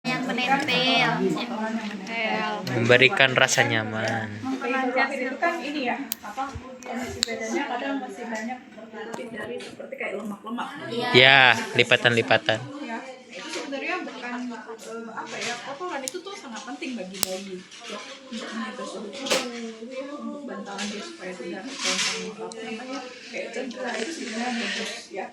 yang menempel, memberikan rasa nyaman. memperlancar itu kan ini ya, kondisi bedanya kadang masih banyak berkulit dari seperti kayak lemak-lemak. Ya, lipatan-lipatan. Ya, itu sebenarnya bukan kotoran itu tuh sangat penting bagi bayi ya, untuk menjaga suhu tubuh, ya, untuk bantalan dia supaya tidak kayak cedera, itu sebenarnya bagus ya.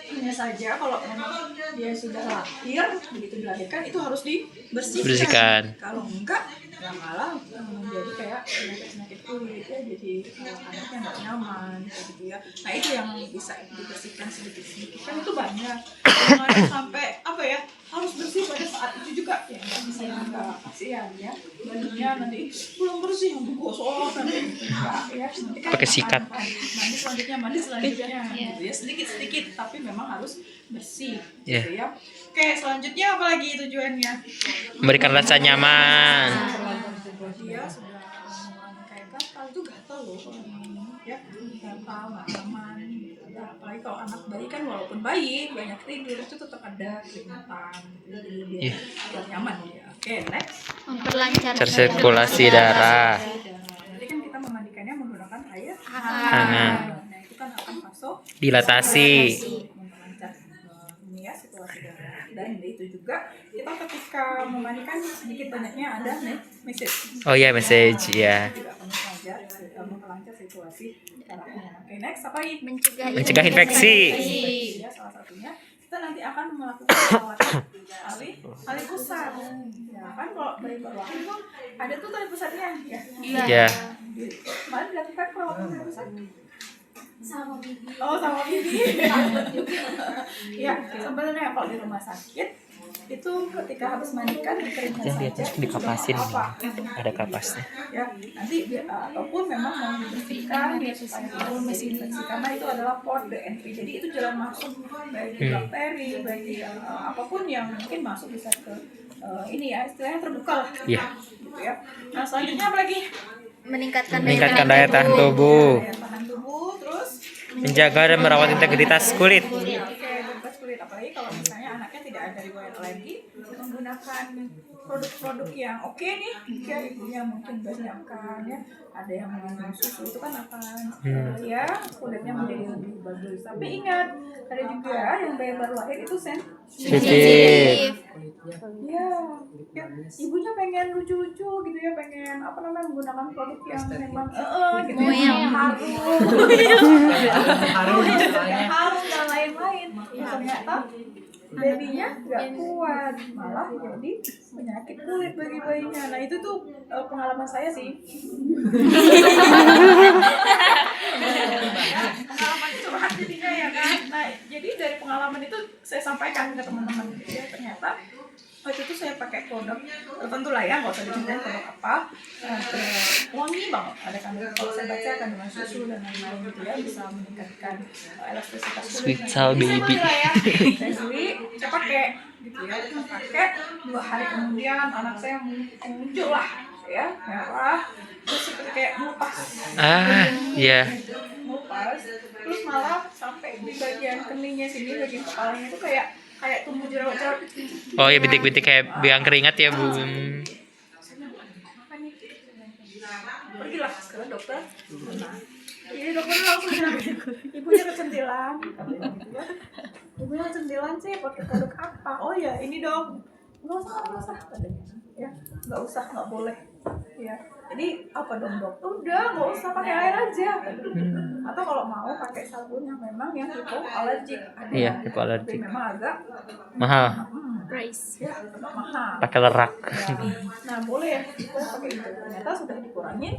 Hanya saja kalau memang dia sudah lahir, begitu dilahirkan itu harus dibersihkan. Kalau enggak, ya malah menjadi kayak penyakit kulit ya, jadi anaknya nggak nyaman gitu ya. Nah itu yang bisa dibersihkan sedikit-sedikit, kan itu banyak. Jangan sampai harus bersih pada saat itu juga ya, nggak bisa, nggak kasihan ya. Bayinya nanti belum bersih yang gosok nanti ya, nanti kan Pakai sikat. mandi selanjutnya gitu ya, sedikit-sedikit tapi memang harus bersih gitu ya. Oke, selanjutnya apa lagi tujuannya? Memberikan rasa nyaman. Dia sudah kayak gatal, itu gatal loh ya, gatal nggak nyaman gitu ya. Apalagi kalau anak bayi kan, walaupun bayi banyak tidur itu tetap ada keringatan gitu, jadi dia biar nyaman ya. Oke, next, memperlancar Sirkulasi darah. nanti kan kita memandikannya menggunakan air Hangat. Nah itu kan akan masuk Dilatasi. memperlancar ini ya, situasi darah. Dan itu juga kita ketika memandikan sedikit banyaknya ada message. Oh ya, message ya. Juga akan memperlancar situasi darahnya. Oke, next apa lagi? Mencegah infeksi. Ya, salah satunya kita nanti akan melakukan perawatan tali pusat. Ya kan, kalau bayi baru lahir tuh ada tuh tali pusatnya ya. Ya. Kemarin dilakukan perawatan tali pusat sama bibi. Oh, sama bibi. Ya, sebenarnya kalau di rumah sakit itu ketika habis mandikan dikeringkan Yang di saja. atas dikapasin nih. Apa? Ada kapasnya. Ya, nanti ataupun memang mau dibersihkan ya, supaya tahu desinfeksi, karena itu adalah port de entry, jadi itu jalan masuk bagi bakteri, bagi apapun yang mungkin masuk bisa ke ini ya, istilahnya terbuka lah. Iya. Gitu ya. Nah, selanjutnya apa lagi? Meningkatkan Daya tahan tubuh. Daya tahan tubuh, terus Menjaga dan merawat integritas kulit. oke, bebas kulit, apalagi kalau misalnya anaknya tidak ada riwayat alergi, menggunakan produk-produk yang oke nih ya, ibunya mungkin banyakan ya, ada yang mengandung susu, itu kan akan ya kulitnya menjadi lebih bagus. Tapi ingat, ada juga yang bayi baru lahir itu Sensitif. ya, ibunya pengen lucu-lucu gitu ya, pengen menggunakan produk yang memang gitu ya, harum dan lain-lain. Ternyata babynya nggak kuat, malah jadi penyakit kulit bagi bayinya. Nah itu tuh pengalaman saya sih. Pengalaman curhat jadinya ya kan. Nah jadi dari pengalaman itu saya sampaikan ke teman-teman ya, ternyata waktu itu saya pakai produk tertentu lah ya, nggak usah diceritain produk apa, wangi banget, ada kandungan, kalau saya baca kandungan susu dan lain-lain gitu ya, bisa meningkatkan elastisitas kulit. Sweet Sal Baby. Ya. Saya beli, saya pakai gitu ya, saya pakai 2 hari kemudian anak saya muncul lah ya, merah, terus seperti kayak mupas. Iya. Mupas, terus malah sampai di bagian keningnya sini, bagian kepalanya itu kayak tumbuh jerawat-jerawat. Oh ya, bintik-bintik kayak biang keringat ya, Bu. Pergilah ke dokter. Nah, jadi dokter langsung bilang, ibunya kecentilan, katanya gitu ya. Ibunya kecentilan sih, pakai produk apa? Oh ya, ini dong. Nggak usah, katanya. Ya, nggak usah, nggak boleh. Ya, jadi apa dong dok? Udah, nggak usah, pakai air aja. Atau kalau mau pakai sabun yang memang yang hipoalergik. Iya, hipoalergik. Tapi memang agak Mahal. Price. ya, agak mahal. Pakai lerak. Ya. Nah boleh ya kita pakai itu, ternyata sudah dikurangin,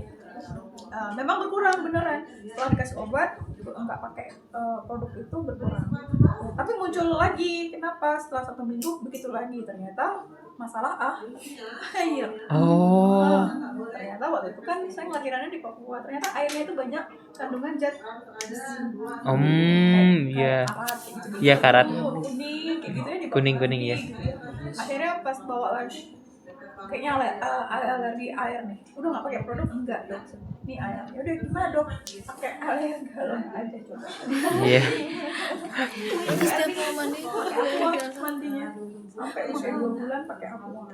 memang berkurang beneran setelah dikasih obat, nggak pakai produk itu berkurang, tapi muncul lagi. Kenapa? Setelah 1 minggu begitu lagi, ternyata masalah air. Oh. Ternyata waktu itu kan saya ngelahirannya di Papua, ternyata airnya itu banyak kandungan zat Iya. karat gitu. Iya, karat. Kuning kayak gitu ya, di Kuning-kuning ya. Akhirnya pas bawa lagi, kayaknya alergi air nih, udah nggak pakai produk, enggak dok, Nih ayamnya udah gimana dok? Pakai hal yang galon aja coba. Iya. Terus setiap mau mandi Aqua mandinya sampai usia 2 bulan pakai aqua.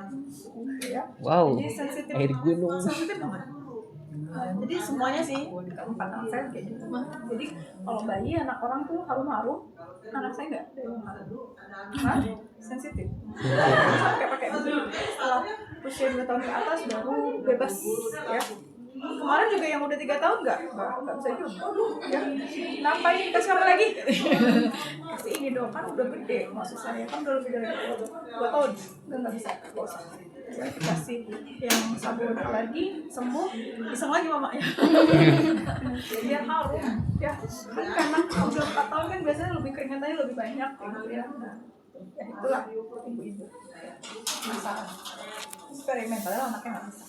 Ya. Wow. Jadi sensitif. Air gunung. Sensitif banget. Jadi semuanya sih keempat anak saya kayak gitu. Jadi kalau bayi anak orang tuh harum-harum, anak saya nggak ada yang harum. Hah? Sensitif. Sampai pakai begini. Setelah usia 2 tahun ke atas baru bebas ya. Kemarin juga yang udah 3 tahun nggak bisa juga. Ya, kenapa ini dikasih apa lagi? Kasih ini dong, kan udah gede. Maksud saya kan udah lebih dari 2 tahun, udah nggak bisa. Nggak usah. Saya dikasih yang sabun alergi sembuh, iseng lagi mamanya. Biar harum, ya. Kan karena udah 4 tahun kan biasanya lebih keringatannya lebih banyak, gitu ya. Nah, ya itulah ibu-ibu masalah. Eksperimentalnya anaknya nggak bisa.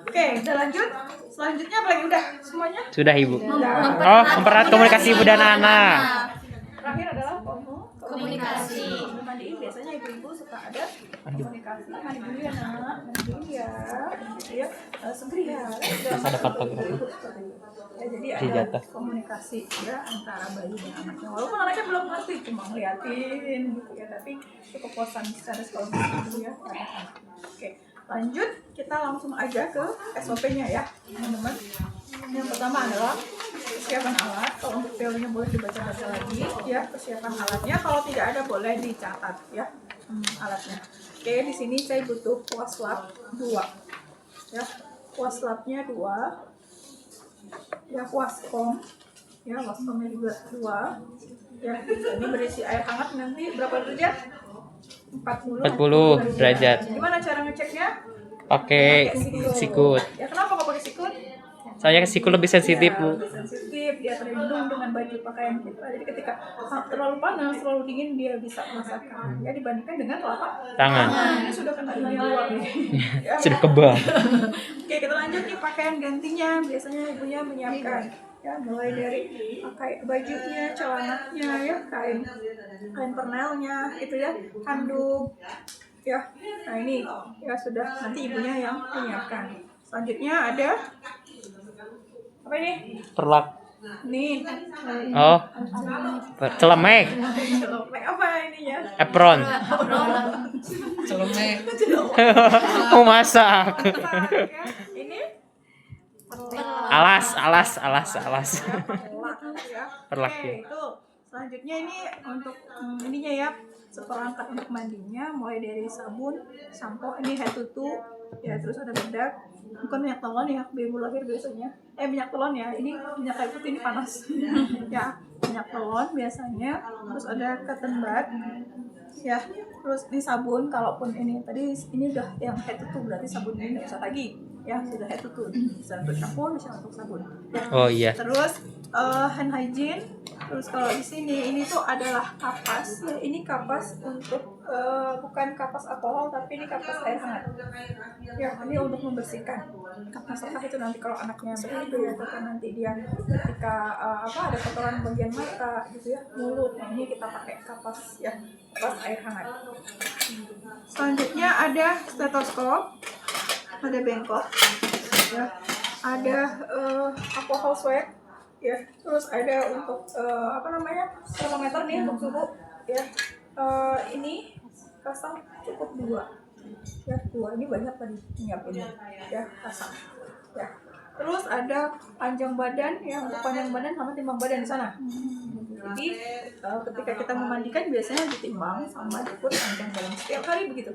Oke, udah lanjut. Selanjutnya apa lagi? Udah semuanya? Sudah Ibu. Udah. Oh, mempererat komunikasi ibu dan anak. Terakhir adalah komunikasi. Mandiin biasanya ibu-ibu suka ada komunikasi. Mandi dulu ya nak, mandi dulu ya, gitu ya. Segeri ya. Terus ada fotografi. Ya, jadi Di ada jatah. komunikasi ya antara bayi dan anaknya. Walaupun anaknya belum ngerti, cuma ngeliatin gitu ya, tapi cukup puasan secara psikologis dulu ya. Oke. Lanjut, kita langsung aja ke SOP-nya ya, teman-teman. Yang pertama adalah persiapan alat. Kalau untuk teorinya boleh dibaca-baca lagi ya, persiapan alatnya. Kalau tidak ada boleh dicatat ya, alatnya. Oke, di sini saya butuh kuas lap 2. Ya, kuas lapnya 2. Ya, kuaskom. Ya, kuaskomnya juga 2. Ya, ini berisi air hangat nanti berapa derajat? 40 derajat. Gimana cara ngeceknya? Pakai sikut. Ya kenapa kok pakai sikut? Soalnya sikut lebih sensitif, Ya, Bu. lebih sensitif, dia terlindung dengan baju pakaian kita. Jadi ketika terlalu panas, terlalu dingin dia bisa merasakan. Ya dibandingkan dengan telapak Tangan. Ini sudah kena dunia luar nih. Ya. Sudah kebal. Oke, kita lanjut nih pakaian gantinya. Biasanya ibunya menyiapkan ya mulai dari pakai bajunya, celananya ya, kain pernelnya itu ya, handuk ya. Nah ini ya sudah nanti ibunya yang menyiapkan. Selanjutnya ada apa ini? Perlak. Nih. Oh. Celemek. Celemek apa ini ya? Apron. Celemek. Mau masak. Ya. Ini Alas. perlak ya. Perlak, Oke, ya. itu selanjutnya ini untuk ininya ya, seperangkat untuk mandinya mulai dari sabun, sampo, ini head to toe ya, terus ada bedak, bukan minyak telon ya, baby lahir biasanya minyak telon ya, ini minyak kayu putih ini panas ya, minyak telon biasanya, terus ada cotton bud ya, terus ini sabun, kalaupun ini tadi ini udah yang head to toe berarti sabun ini nggak usah lagi ya, sudah head to toe, bisa untuk shampoo, bisa untuk sabun ya. Oh iya. Terus hand hygiene. Terus kalau di sini ini tuh adalah kapas. Ya, ini kapas untuk bukan kapas alkohol tapi ini kapas air hangat. Ya, ini untuk membersihkan. Apakah itu nanti kalau anaknya begitu ya, atau nanti dia ketika ada kotoran bagian mata gitu ya, mulut. Nah, ini kita pakai kapas ya, kapas air hangat. Selanjutnya ada stetoskop, ada bengkok, ya, ada alcohol swab. Ya, terus ada untuk termometer nih untuk suhu ya. Ini pasang cukup 2 ya, 2 ini banyak tadi nyiapinnya ya, pasang ya. Terus ada panjang badan ya, untuk panjang badan sama timbang badan di sana. Jadi ketika kita memandikan biasanya ditimbang sama diukur panjang badan setiap hari begitu.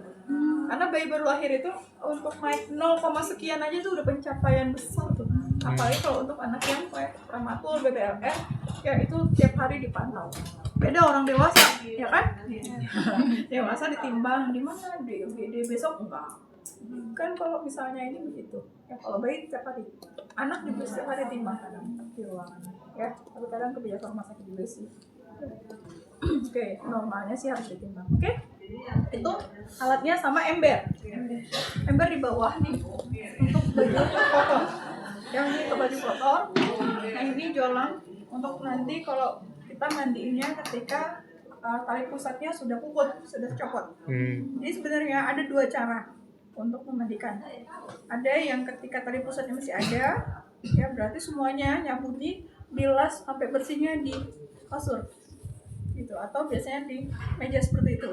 Karena bayi baru lahir itu untuk naik 0, sekian aja tuh udah pencapaian besar tuh. Apalagi kalau untuk anak yang prematur BBLR ya, itu tiap hari dipantau. Beda orang dewasa ya kan? Dewasa ditimbang di mana, di UGD, besok enggak. Kan kalau misalnya ini begitu ya, kalau bayi tiap hari, anak juga setiap hari timbang kadang di ruangan ya, tapi kadang kebijakan rumah sakit juga sih. Oke, normalnya sih harus ditimbang. Oke, itu alatnya sama ember di bawah nih untuk baju kotor. Yang ini ke baju kotor, nah ini jolang untuk nanti kalau kita mandiinnya ketika tali pusatnya sudah puput, sudah copot. Jadi sebenarnya ada 2 cara untuk memandikan. Ada yang ketika tali pusatnya masih ada, Ya berarti semuanya nyambungi, bilas sampai bersihnya di kasur gitu, atau biasanya di meja seperti itu.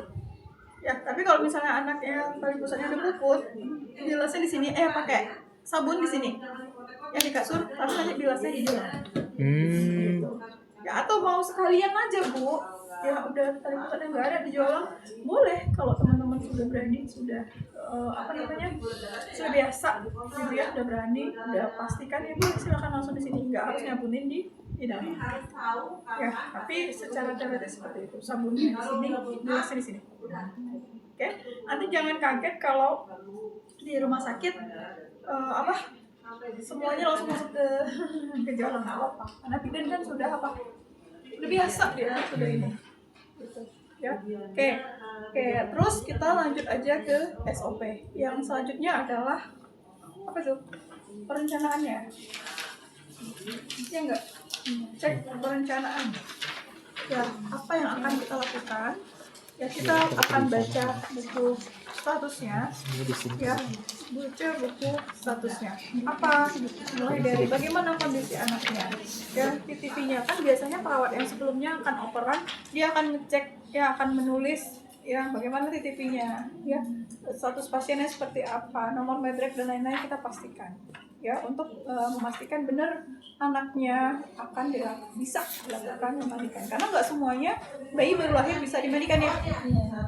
Ya, tapi kalau misalnya anak yang tali pusatnya udah pupus, bilasnya di sini, pakai sabun di sini, yang di kasur, tapi nanti bilasnya di dalam. Gitu. Ya, atau mau sekalian aja Bu, ya udah tali pusatnya nggak ada dijual, boleh kalau teman-teman sudah berani, sudah sudah biasa gitu ya, udah berani, udah pastikan ya Bu, silakan langsung di sini, nggak harus nyabunin di dalam. Ya, tapi secara teoritis seperti itu, sabunnya di sini, bilasnya di sini. Oke, nanti jangan kaget kalau di rumah sakit semuanya langsung masuk ke jalan, nggak apa-apa. Karena bidan kan sudah udah biasa dia sudah ini. Gitu. Ya, oke, terus kita lanjut aja ke SOP. Yang selanjutnya adalah apa tuh? Perencanaannya. Ya enggak? Cek perencanaan. Ya, apa yang akan kita lakukan? Ya, kita akan baca buku statusnya, ya, baca buku statusnya. Apa? Mulai dari bagaimana kondisi anaknya. Ya, TTP-nya kan biasanya perawat yang sebelumnya akan operan, dia akan ngecek, ya akan menulis, ya bagaimana TTP-nya, ya status pasiennya seperti apa, nomor medrek dan lain-lain kita pastikan. Ya, untuk memastikan benar anaknya akan bisa dilakukan memandikan, karena nggak semuanya bayi baru lahir bisa dimandikan ya.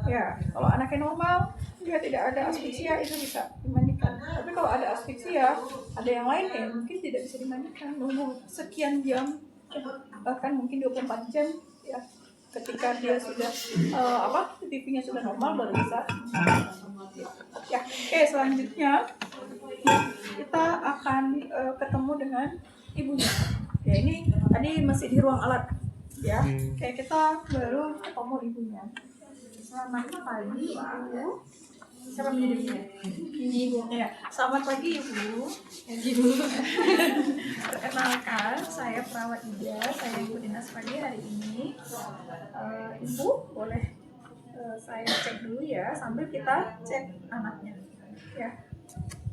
Ya, kalau anaknya normal dia tidak ada asfiksia itu bisa dimandikan, tapi kalau ada asfiksia, ada yang lain ya mungkin tidak bisa dimandikan, nunggu sekian jam, bahkan mungkin 24 jam ya, ketika dia sudah TV-nya sudah normal baru bisa. Ya, oke, selanjutnya kita akan ketemu dengan ibunya. Ya, ini tadi masih di ruang alat. Ya, kayak kita baru ketemu ibunya. Selamat pagi Ibu. Siapa menjadi ibu? Ya, selamat pagi Ibu. Ibu. Perkenalkan, saya perawat Ida. Saya Ibu Dinas pagi hari ini. Ibu boleh saya cek dulu ya, sambil kita cek anaknya. Ya.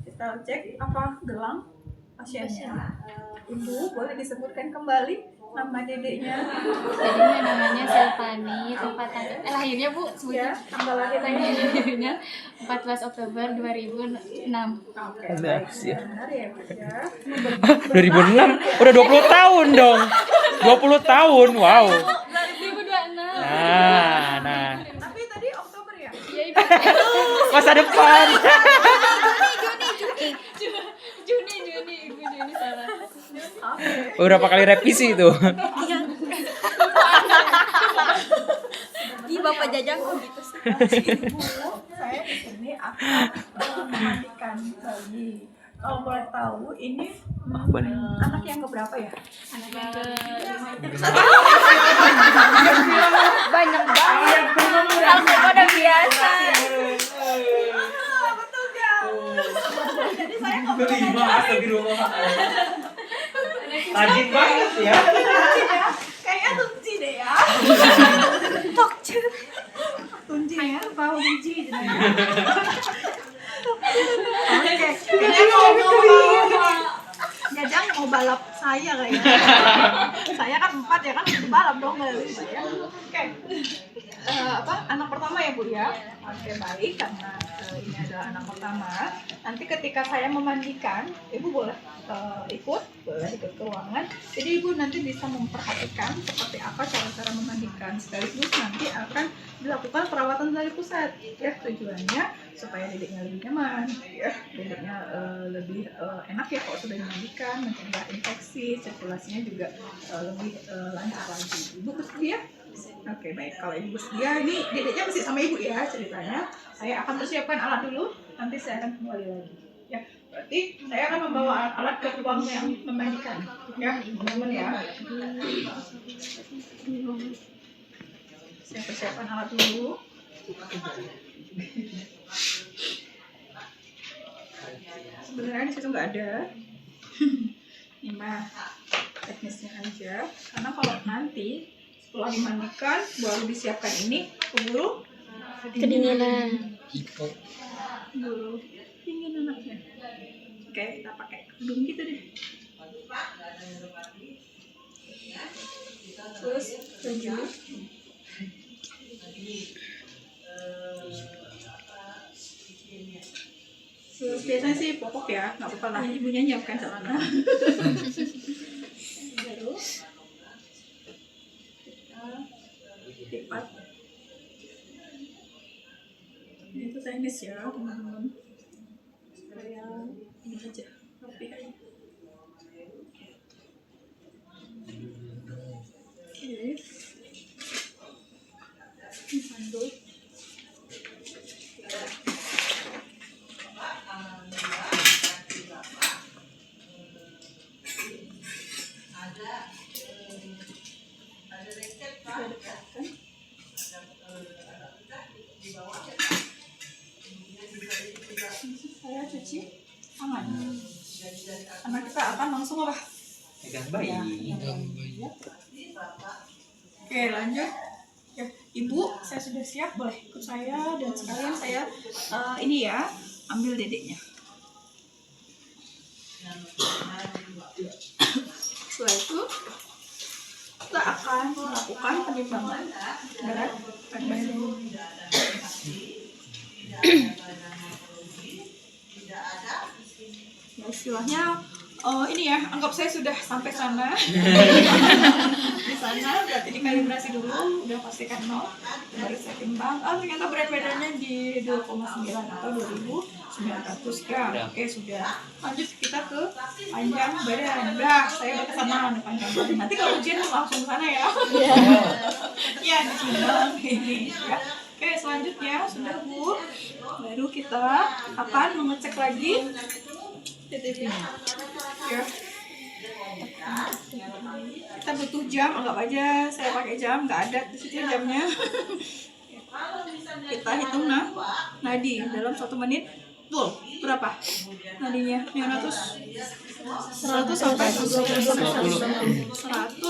Kita cek apa gelang pasiennya. Ibu boleh disebutkan kembali nama dedeknya. Dedeknya namanya Selvani, tempat lahirnya Bu, Ya, tanggal lahirnya 14 Oktober 2006. Oke. Ada sih. Benar ya, Bu ya. 2006 udah 20 tahun dong. 20 tahun. Wow. 2026. Nah. Tapi tadi Oktober ya? Iya, Ibu. Masa depan. Juni, Ibu Juni salah. Oke. Berapa kali revisi itu? Ih, Bapak Jajang kok gitu sih. Ibu, saya di sini akan memandikan bayi. Kalau boleh tahu, ini anak yang keberapa ya? Anak yang banyak banget. Aku udah biasa. Betul kan? Jadi saya Kelima, astagfirullah. Rajin banget ya. kayaknya tunci deh ya. Tunci ya, bau biji. Oke, kayaknya Jajang mau balap saya kayaknya. Saya kan 4 ya kan, balap dong ya. Oke. Anak pertama ya Bu ya. Oke, baik, karena ini adalah anak pertama. Nanti ketika saya memandikan, Ibu boleh ikut ke ruangan. Jadi Ibu nanti bisa memperhatikan seperti apa cara-cara memandikan, sekaligus nanti akan dilakukan perawatan tali pusat. Ya, tujuannya supaya dedeknya lebih nyaman, ya, dedeknya lebih enak ya kalau sudah dimandikan, mencegah infeksi, sirkulasinya juga lebih lancar lagi. Ibu bersedia? Oke, baik. Kalau Ibu bersedia, ini dedeknya masih sama Ibu ya ceritanya. Saya akan persiapkan alat dulu, nanti saya akan kembali lagi. Ya, berarti saya akan membawa alat ke ruang yang memandikan. Ya, teman-teman ya. Saya persiapkan alat dulu. Sebenarnya di situ nggak ada. Ini mah teknisnya aja. Karena kalau nanti setelah dimandikan baru disiapkan ini, keburu Kedinginan. keburu dingin anaknya. Oke, kita pakai kerudung gitu deh. 7. Terus biasanya sih popok ya, nggak apa-apa lah, ibunya nyiapkan celana. Terus kita lipat. Ini itu teknis ya teman-teman, supaya ini aja rapi aja. Oke, ini handuk. Saya cuci tangan karena kita akan langsung apa? Pegang bayi. Oke, lanjut ya, ibu saya sudah siap, boleh ikut saya dan sekalian saya ini ya, ambil dedeknya. Setelah itu kita akan melakukan penimbangan berat badan. Ya, istilahnya ini ya, anggap saya sudah sampai sana. Di sana berarti dikalibrasi dulu, udah pastikan 0, baru saya timbang. Ternyata berat badannya di 2,9 atau 2.900 gram. Oke, sudah. Lanjut kita ke panjang badan. Udah, saya udah kesana nih panjang badan. Nanti kalau ujian langsung ke sana ya. Ya, ditimbang ini ya. Oke, selanjutnya sudah Bu, baru kita akan mengecek lagi TTP-nya. Ya. Kita butuh jam, anggap aja saya pakai jam, nggak ada di situ jamnya. Kita hitung nadi dalam 1 menit. Full berapa nadinya? 100 sampai 100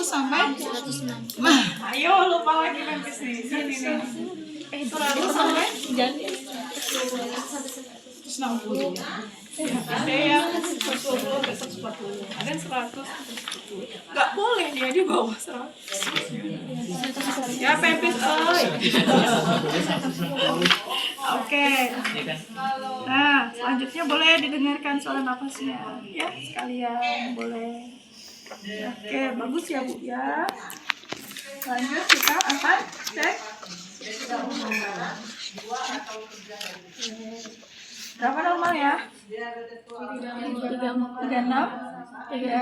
sampai. Nah, ayo lupa lagi nanti sini. 100 sampai 160. Ada yang 120, ada 140, ada yang 100. Nggak boleh dia di bawah 100. Ya, pepis. Oke. Nah, selanjutnya boleh didengarkan suara napasnya. Ya, sekalian boleh. Oke, bagus ya Bu ya. Lanjut kita akan cek. Berapa normal ya? 36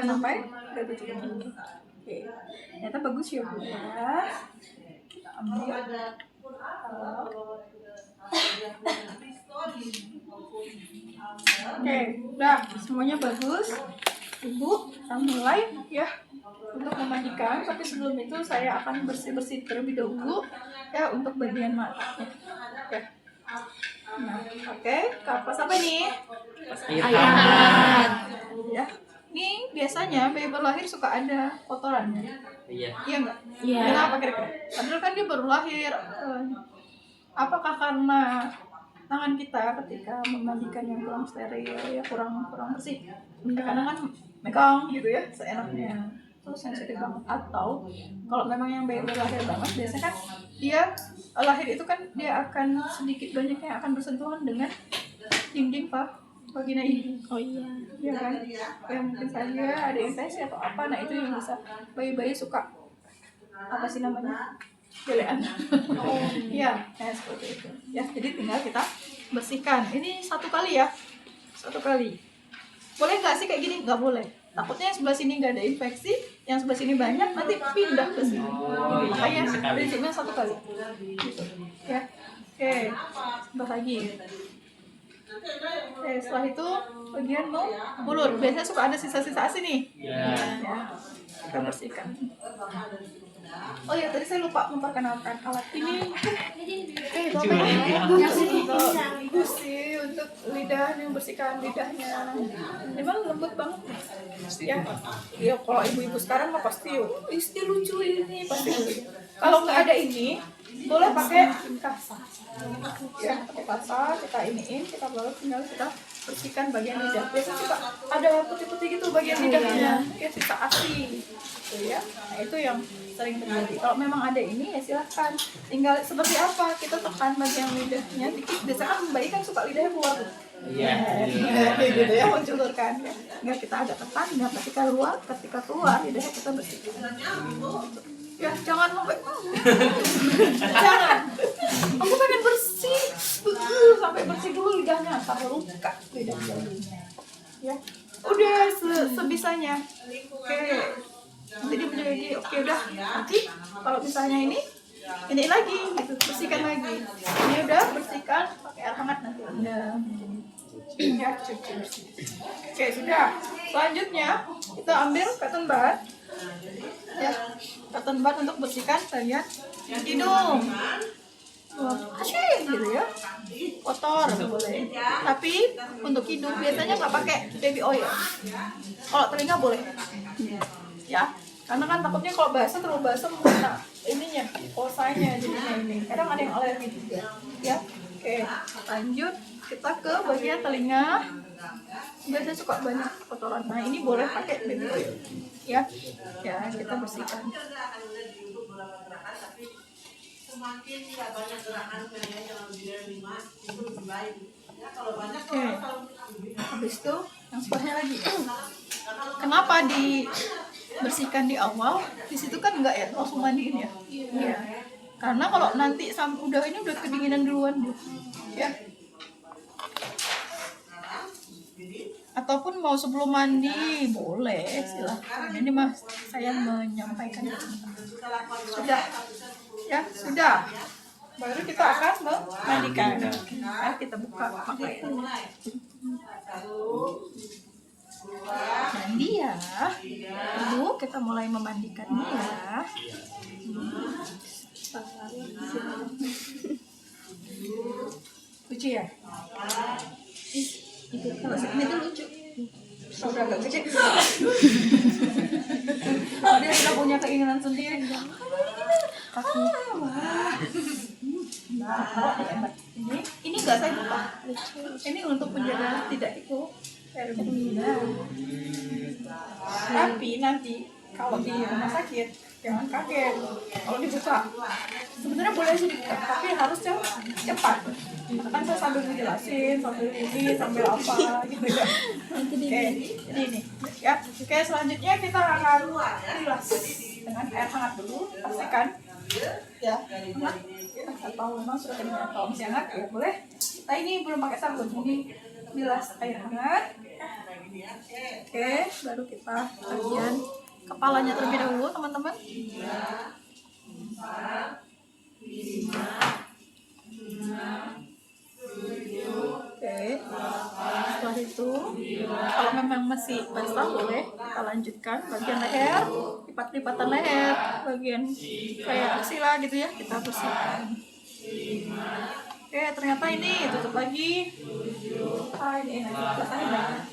sampai 37. Oke, ternyata bagus ya Bu ya. Kita ambil. Oke, udah semuanya bagus. Ibu, kita mulai ya untuk memandikan. Tapi sebelum itu saya akan bersih-bersih terlebih dahulu ya untuk bagian matanya. Oke. Nah, oke, kapas apa nih? Ayat. Ya, ini biasanya bayi baru lahir suka ada kotorannya. Iya. Iya nggak? Iya. Kenapa kira-kira? Padahal kan dia baru lahir. Apakah karena tangan kita ketika memandikan yang kurang steril ya, kurang bersih? Kadang kan megang gitu ya, seenaknya. Terus sensitif banget. Atau kalau memang yang bayi baru lahir banget, biasanya kan dia lahir itu kan dia akan sedikit banyaknya akan bersentuhan dengan dinding vagina ini. Oh iya. Ya kan? Yang mungkin saja ada infeksi atau apa, nah itu yang bisa bayi-bayi suka apa sih namanya? Belean. Iya, seperti itu. Ya, jadi tinggal kita bersihkan. Ini 1 kali ya. 1 kali. Boleh nggak sih kayak gini? Nggak boleh. Takutnya yang sebelah sini nggak ada infeksi, yang sebelah sini banyak, nanti pindah ke sini. Makanya prinsipnya 1 kali. Gitu. Ya. Oke, tambah lagi. Oke, setelah itu bagian mulut. Biasanya suka ada sisa-sisa asin nih. Ya, kita bersihkan. Oh ya, tadi saya lupa memperkenalkan alat ini. Bapak yang bagus sih untuk lidah, yang bersihkan lidahnya. Memang lembut banget ya. Ya kalau ibu-ibu sekarang mah pasti, isti lucu ini pasti. Kalau nggak ada ini, boleh pakai kasa. Ya, pakai kasa kita iniin, kita baru tinggal kita bersihkan bagian lidah. Biasanya suka ada putih-putih gitu bagian lidahnya, ya sisa ASI gitu ya. Nah itu yang sering terjadi. Kalau memang ada ini ya silahkan. Tinggal seperti apa kita tekan bagian lidahnya dikit. Biasanya kan bayi kan suka lidahnya keluar tuh. Iya, gitu ya, menculurkan ya. Nggak kita agak tekan, nggak ketika keluar lidahnya kita bersihkan. Ya jangan sampai jangan. Aku pengen bersih, sampai bersih dulu lidahnya, sampai luka lidah jadinya. Ya, udah sebisanya. Oke, nanti dia menjadi oke udah. Nanti kalau misalnya ini lagi, gitu, bersihkan lagi. Ini udah bersihkan pakai air hangat nanti. Udah. Ya, cuci bersih. Oke sudah. Selanjutnya kita ambil cotton bud. Ya, cotton bud untuk bersihkan bagian hidung. Asyik gitu ya, kotor boleh. Tapi untuk hidung biasanya nggak pakai baby oil. Kalau telinga boleh. Ya, karena kan takutnya kalau basah terlalu basah mengena ininya, pulsanya jadinya ini. Kadang ada yang alergi juga. Ya, oke. Lanjut kita ke bagian telinga. Biasanya suka banyak kotoran. Nah ini boleh pakai baby oil. Ya, kita bersihkan. Semakin nggak banyak gerakan kayaknya lebih dari 5 itu lebih baik ya. Kalau banyak habis itu yang sebelahnya lagi. Kenapa dibersihkan di awal? Di situ kan enggak ya langsung mandiin ya. Iya. Karena kalau nanti udah kedinginan duluan Bu. Ya. Ataupun mau sebelum mandi boleh, silahkan. Ini mah saya menyampaikan. Sudah. Ya, sudah. Baru kita akan memandikan. Kita buka pakai. Mandi ya. Lalu kita mulai memandikannya ya. Lucu ya? Itu kalau segini tuh lucu. Udah agak gede. Dia sudah punya keinginan sendiri. Kaki. Ini nggak saya buka. Ini untuk menjaga tidak itu fenomena. Tapi nanti kalau di rumah sakit jangan kaget kalau dibuka. Sebenarnya boleh sih dibuka, tapi harus cepat. Kan saya sambil ngejelasin, sambil apa gitu ya. Oke, ini ya. Oke, selanjutnya kita akan bilas dengan air hangat dulu, pastikan ya hangat. Atau memang sudah kenyang, kalau masih hangat ya boleh. Kita ini belum pakai sabun, ini bilas air hangat. Oke, baru kita bagian kepalanya terlebih dahulu teman-teman. Oke, setelah itu kalau memang masih basah boleh kita lanjutkan bagian leher, lipat-lipatan leher, bagian kayak aksila gitu ya, kita bersihkan. Oke, ternyata ini tutup lagi. Ini basahnya.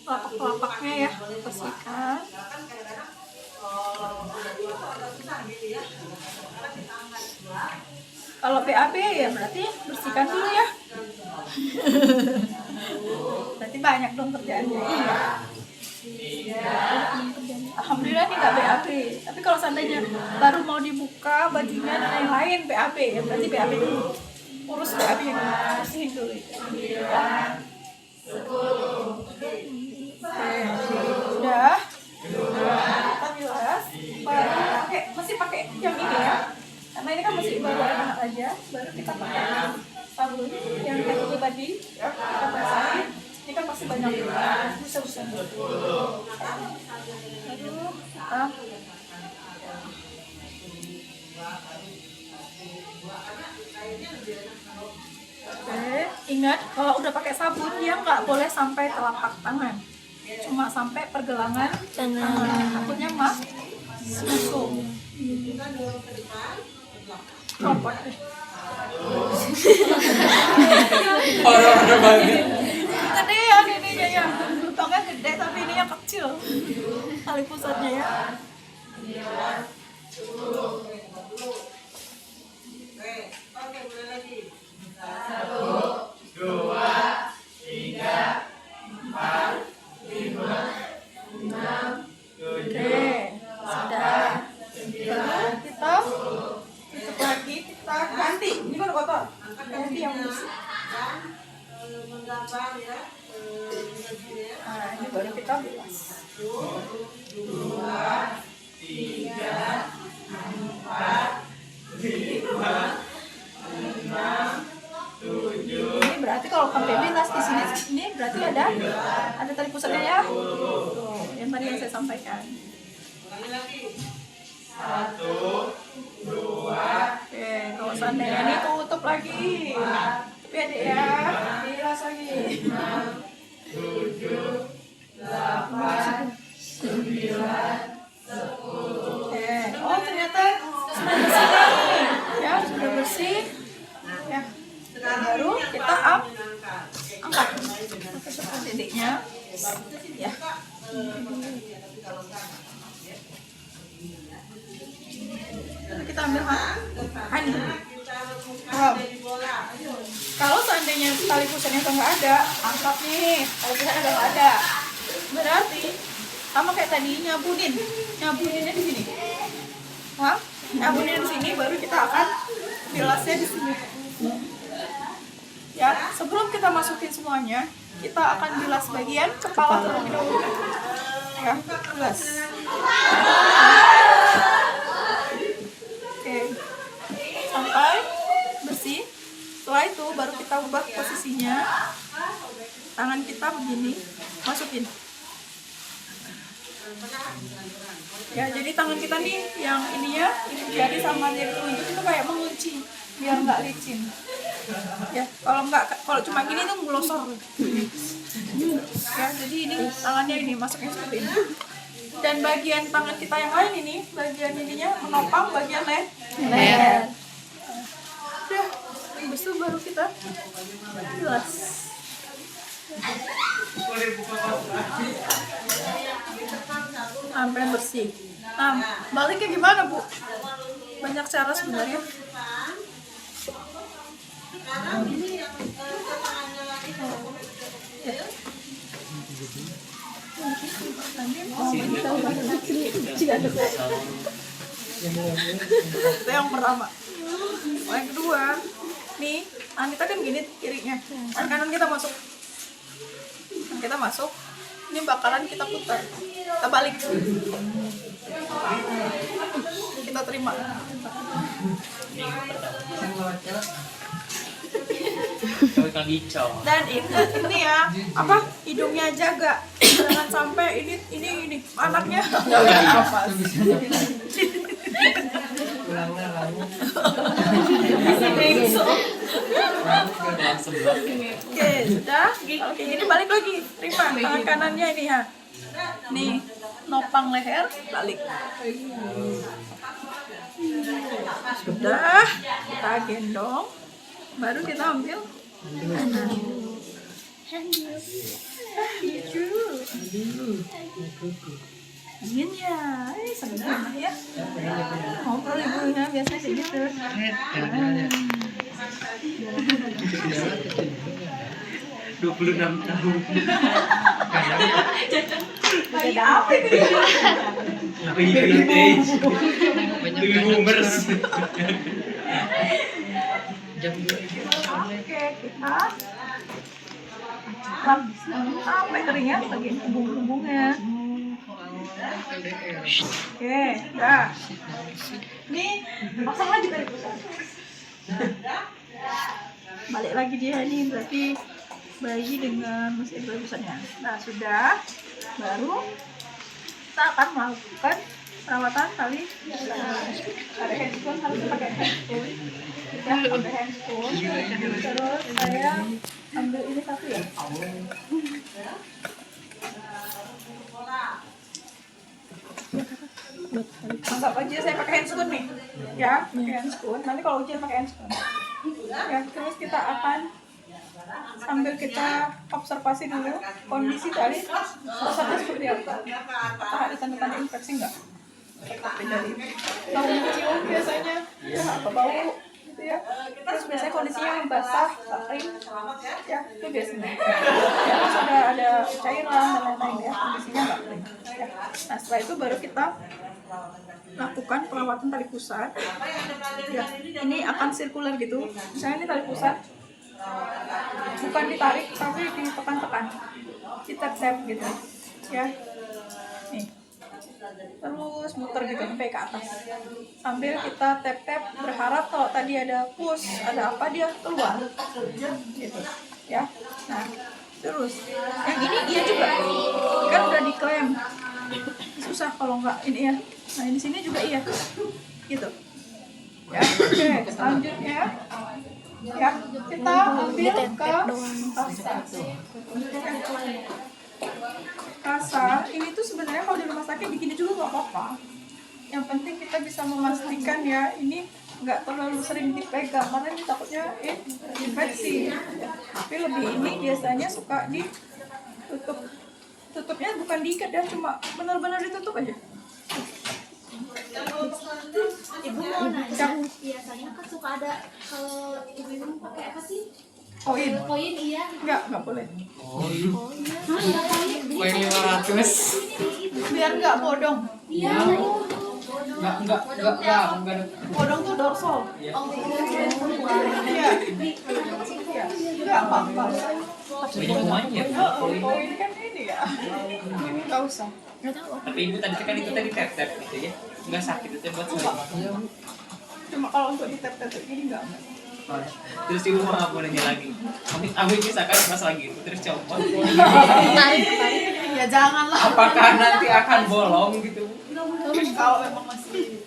Telapak-telapaknya ya, bersihkan. Kalau BAB ya berarti bersihkan dulu ya. Berarti banyak dong kerjaannya. Alhamdulillah ini nggak BAB. Tapi kalau seandainya baru mau dibuka bajunya dan yang lain BAB ya berarti BAB dulu. Urus BAB yang bersihin dulu. Sudah. Kita bilas. Masih pakai yang ini ya. Karena ini kan masih baru anak aja. Baru kita pakai sabun yang kayak tadi ya. Kita basahin. Ini kan masih banyak bisa-bisa. Aduh, Oke, ingat kalau udah pakai sabun dia nggak boleh sampai telapak tangan, cuma sampai pergelangan tangan. Takutnya masuk. Copot deh. Orang banget. Gede ya ininya ya, lubangnya gede tapi ini yang kecil tali pusatnya ya. Oke, sudah. Lalu kita tutup lagi, kita ganti. Ini kan kotor. Ganti yang bersih. Nah, ini baru kita bilas. 2, 3, 4, 5, 6, 7. Ini berarti kalau sampai bilas di sini, ini berarti ada tali pusatnya ya. Tuh, yang tadi yang saya sampaikan. 1, 2. Oke, kalau seandainya ini tutup lagi. Tapi adik ya, bilas lagi. 7, 8, 9, 10. Oke, oh ternyata sudah bersih nih. Ya, sudah bersih. Ya, baru kita angkat. Pakai seperti dedeknya. Ya. Kita ambil honey. Wow. Kalau seandainya tali pusatnya nggak ada, angkat nih. Tali pusatnya nggak ada. Berarti sama kayak tadi nyabuninnya di sini. Wah, nyabunin di sini, baru kita akan bilasnya di sini. Ya, sebelum kita masukin semuanya, kita akan bilas bagian kepala terlebih dahulu. Ya, bilas. Oke, sampai bersih. Setelah itu baru kita ubah posisinya. Tangan kita begini, masukin. Ya, jadi tangan kita nih yang ininya, ini jari sama jari telunjuk itu kayak mengunci biar nggak licin. Ya, kalau cuma gini tuh ngelosor. Ya, jadi ini tangannya ini masuknya seperti ini. Dan bagian tangan kita yang lain ini, bagian ininya menopang bagian leher. Udah, habis itu baru kita bilas. Sampai bersih. Nah, baliknya gimana, Bu? Banyak cara sebenarnya. Itu yang pertama. Yang kedua, nih, kita kan gini kirinya, kanan kita masuk. Kita masuk, ini bakalan kita putar, kita balik, kita terima. Dan ini ya, hidungnya jaga, jangan sampai ini anaknya nggak nafas. Oke, sudah. Oke, ini balik lagi. Terima tangan kanannya ini ya. Nih, nopang leher, balik. Sudah, kita gendong. Baru kita ambil dingin ya, sederhana ya. Ngobrol ibunya biasanya kayak gitu. Dua 26 tahun. Ada apa itu? Baby boomers. Oke, kita sampai keringnya bagian hubung-hubungnya. Oke, dah. Ini pasang lagi tadi pusat. Balik lagi dia nih, berarti bayi dengan mesin pusatnya. Nah, sudah. Baru kita akan melakukan perawatan tali. Ada handscoon, harus pakai handscoon. Kita ambil handscoon. Terus saya ambil ini satu ya. Masa ujian saya pakai handscoon nih, ya, pakai handscoon. Nanti kalau ujian pakai handscoon, ya, terus kita akan sambil kita observasi dulu kondisi tadi pusatnya seperti apa. Apakah ada tanda-tanda infeksi enggak? Seperti dari bau mencium biasanya, ya, atau bau gitu ya. Terus biasanya kondisinya basah, kering, ya itu biasanya. Ya, sudah ada cairan dan lain-lain ya, kondisinya nggak kering. Ya. Nah setelah itu baru kita lakukan perawatan tali pusat. Ya, ini akan sirkuler gitu. Misalnya ini tali pusat, bukan ditarik tapi ditekan-tekan, ditap-tap gitu, ya. Nih, terus muter gitu sampai ke atas. Sambil kita tap-tap berharap kalau tadi ada pus, ada apa dia keluar, gitu, ya. Nah, terus yang ini iya juga, kan udah diklaim. Susah kalau nggak ini ya. Nah di sini juga iya, gitu. Ya, oke. Selanjutnya, ya kita ambil ke kasa. Ini tuh sebenarnya kalau di rumah sakit bikin juga nggak apa-apa. Yang penting kita bisa memastikan ya ini nggak terlalu sering dipegang karena ini takutnya infeksi. Tapi lebih ini biasanya suka ditutup. Tutupnya bukan diikat ya, cuma benar-benar ditutup aja. Ibu mau nanya, biasanya kan suka ada kalau ibu pakai apa sih? Koin. Koin iya. Nggak boleh. Oh iya. Koin 500. Biar nggak bodong. Iya. Enggak. Bodong tuh dorsal. Iya. Iya. Nggak apa-apa. Banyak uangnya. Koin kan ini ya. Nggak usah. Tapi ibu tadi kan itu tadi tap-tap gitu ya. Enggak sakit itu buat saya. Cuma kalau untuk di tap-tap ini nggak. Terus ibu mau ngapainnya lagi? Aku bisa kan pas lagi itu terus copot. Ya janganlah. Apakah nanti akan bolong gitu? Kalau memang masih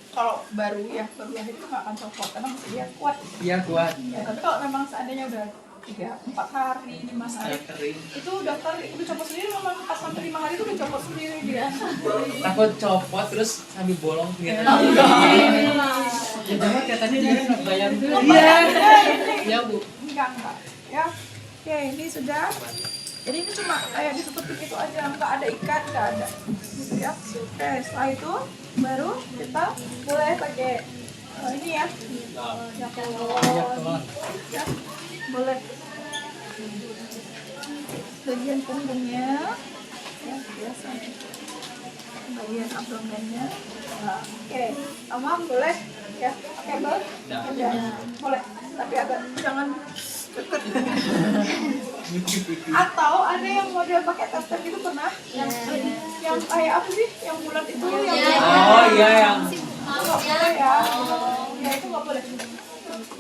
baru lahir itu nggak akan copot karena masih dia kuat. Iya kuat. Ya, tapi kalau memang seandainya udah 3-4 hari, 5 hari, Kering. itu dokter udah copot sendiri, memang 4 sampai 5 hari itu udah copot sendiri dia. Takut copot terus sambil bolong gitu. Jangan katanya dia nggak bayar. Iya. Iya bu. Enggak. Ya. Oke, ini sudah. Jadi ini cuma kayak ditutup gitu aja, nggak ada ikat, nggak ada. Gitu ya. Oke, setelah itu baru kita mulai pakai ini ya. Ya. Boleh. Bagian punggungnya, ya biasa. Bagian abdomennya. Nah, oke, Amam boleh ya pakai bel? Ya, boleh. Tapi agak jangan deket. Atau ada yang model pakai tap-tap itu pernah? Yang kayak apa sih? Yang bulat itu yang Oh iya yang. nggak boleh ya. Ya itu nggak boleh.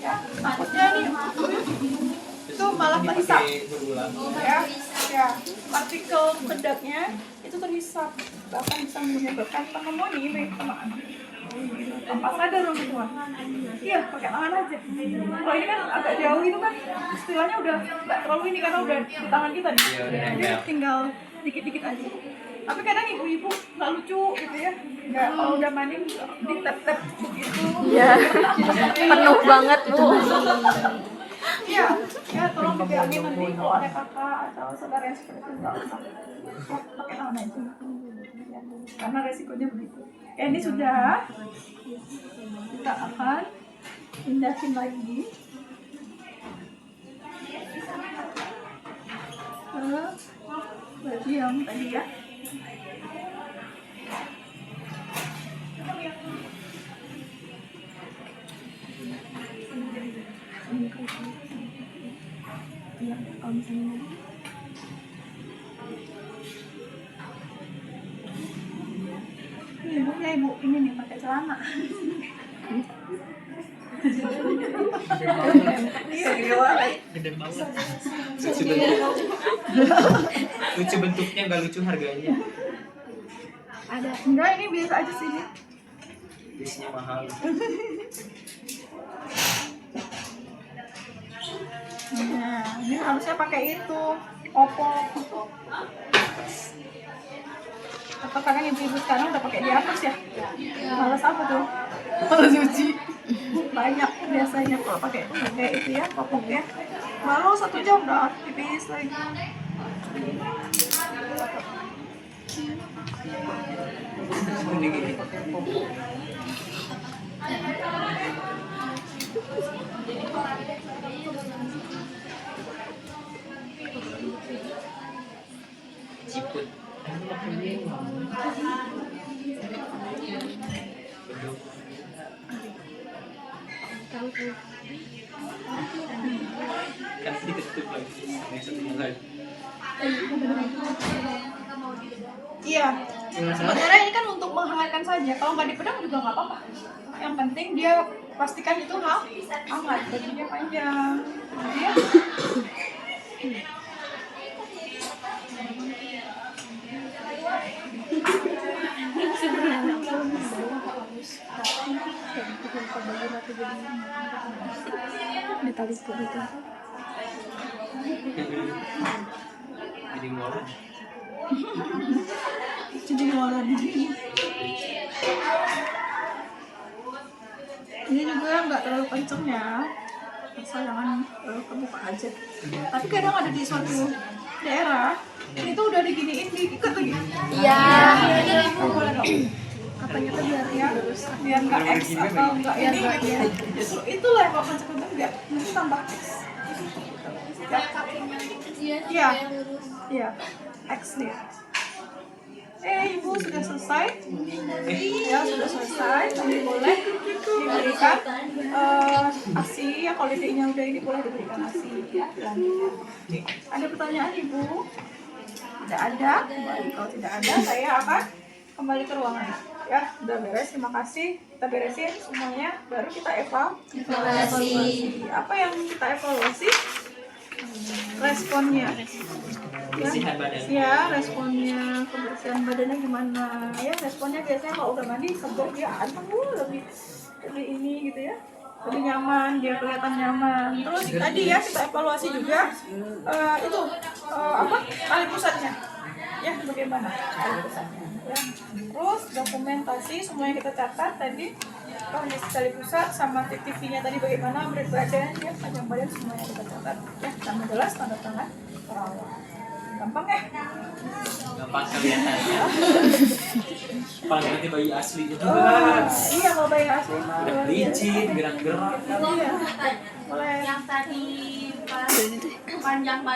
Ya, takutnya nih itu malah terhisap. Ya, partikel bedaknya itu terhisap, bahkan bisa menyebabkan pneumonia tanpa sadar loh semua. Iya, pakai tangan aja. Kalau ini kan agak jauh itu kan istilahnya udah nggak terlalu ini karena udah di tangan kita nih. Jadi tinggal dikit-dikit aja. Tapi kadang ibu-ibu nggak lucu gitu ya, nggak kalau udah mandi di tap-tap begitu. Iya. Penuh banget bu. Iya, ya tolong dibilangin nanti kalau ada kakak atau saudara yang seperti itu nggak usah. Pakai tangan aja. Karena resikonya begitu. Ini sudah, kita akan pindahin lagi ke baju yang tadi ya. Kalau misalnya ibu ini nih pakai celana. Gede banget. Lucu bentuknya nggak lucu harganya. Ada enggak, ini biasa aja sih ini. Biasanya mahal. Nah, ini harusnya pakai itu opok. Atau kadang ibu-ibu sekarang udah pakai di atas ya. Males apa tuh? Males cuci. Banyak biasanya kalau pakai itu ya, opok ya. Baru 1 jam dah pipis lagi. Ciput. Kan sedikit tutup lagi. Yang satunya lagi. Iya. Sebenarnya ini kan untuk menghangatkan saja. Kalau nggak dipedang juga nggak apa-apa. Yang penting dia pastikan itu hangat, bajunya panjang. Ya. Ditarik ke itu. Jadi ngolong. Jadi ngolong. Ini juga nggak terlalu kenceng ya, asal jangan kebuka aja. Tapi kadang ada di suatu daerah ini tuh udah diginiin, diikat lagi. Iya. Boleh dong. Katanya tuh biar nggak X atau nggak ini gitu ya. Justru itulah yang kalau kenceng nggak nanti tambah X. Iya, iya, X nih. Ibu sudah selesai. Ya sudah selesai. Kami boleh diberikan ASI ya, kalau lidinya udah ini boleh diberikan ASI ya. Ada pertanyaan Ibu? Tidak ada. Baik, kalau tidak ada saya akan kembali ke ruangan. Ya, udah beres. Terima kasih. Kita beresin semuanya. Baru kita evaluasi. Apa yang kita evaluasi? Responnya. Kebersihan badan. Ya, responnya kebersihan badannya gimana? Ya, responnya biasanya kalau udah mandi seger dia anteng lebih ini gitu ya. Lebih nyaman, dia kelihatan nyaman. Terus tadi ya kita evaluasi juga itu apa? Tali pusatnya. Ya, bagaimana tali pusatnya? Ya. Terus dokumentasi semua yang kita catat tadi, kondisi tali pusat sama TV-nya tadi bagaimana, berat badan, ya, panjang badan semuanya kita catat. Ya, sama jelas tanda tangan perawat. Gampang ya? Gampang kelihatannya. Paling nanti bayi asli itu. Iya, kalau bayi asli mah Udah licin, gerak-gerak. iya. Boleh. Yang tadi pas panjang